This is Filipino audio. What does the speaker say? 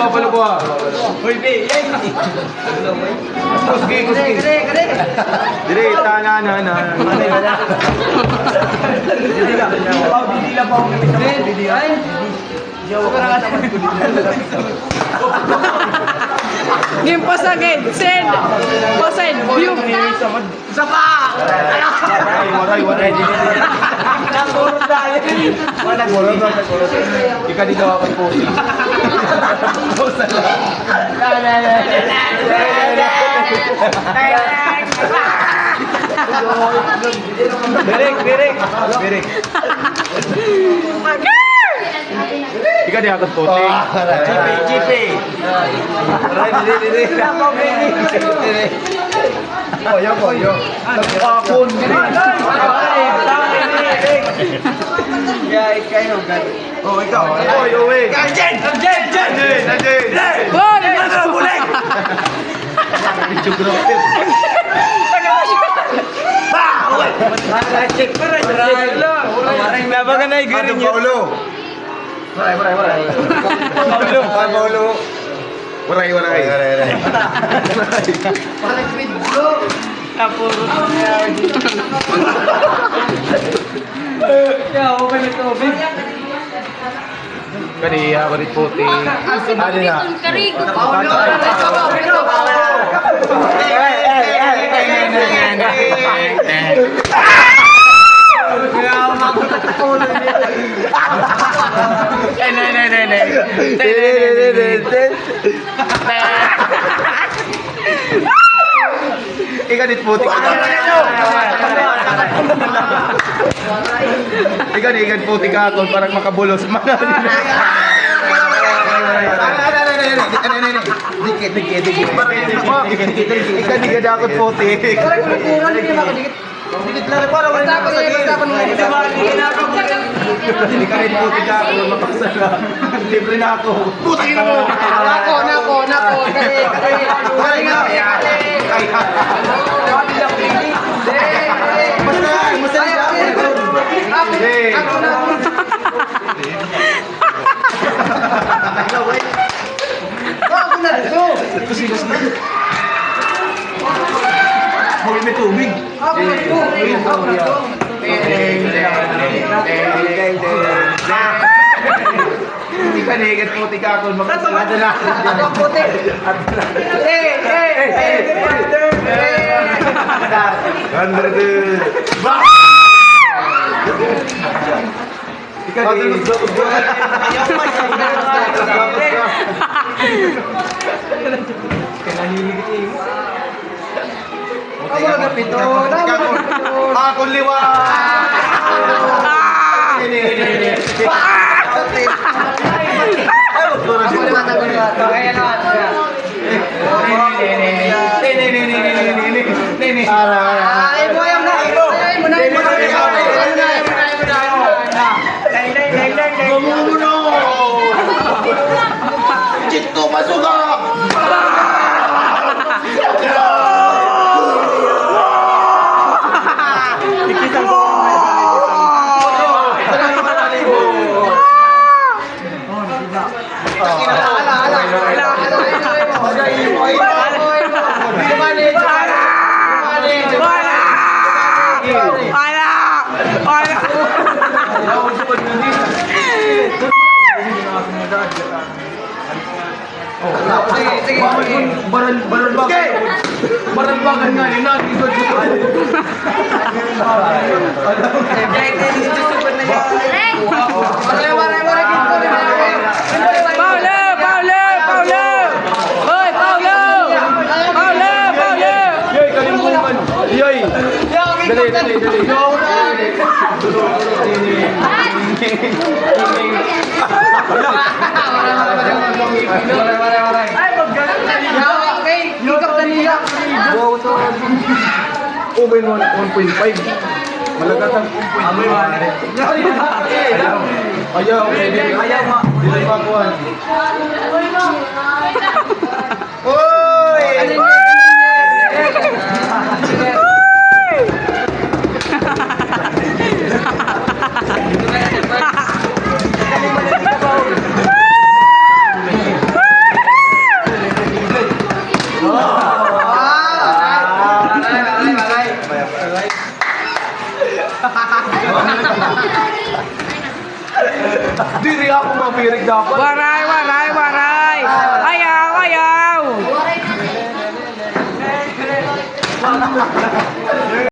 Balo ko. Hoy, be. Kuski. Dire, tanan na. Bidila pa ako gamit ng bidila. Game pasagin, send, view. Sapa! Waray. Nagurot tayo. Nagurot. Ika dito ako po. Birik. Ika di akot puti. GP. Koyo. Akon. Ya, ikaw gan. Oh, ikaw. Oy. Jen. Gol! Bulik. Labagan na igirin niyo. Paulo. Waray. Kapuro. Okay na tubig. Kaniya, warit puti. Ano na? Ikanit puti. Ikan puti ka ako parang makabulos. Dikit. Ikan di dakot puti. Dikit lang para wala pa sa Ikanit puti ka ako mapaksa na. Libre na ako. Putang ina mo. Nako. Hawin may tubig. Hindi ka nigat puti ka ako. Makasarado na. Ako liwa. Cito masuga. Baran-bagan nga yun, nag-igod ko. Paulo! Hoy, Paulo! Yoy, kalimutan. Yoy! Dali. Open 1.5. Malagat ang 1.5. Ayaw, Dili makuhan. Oy! ako mapirig dapat. Waray, waray, waray. Ayaw, ayaw.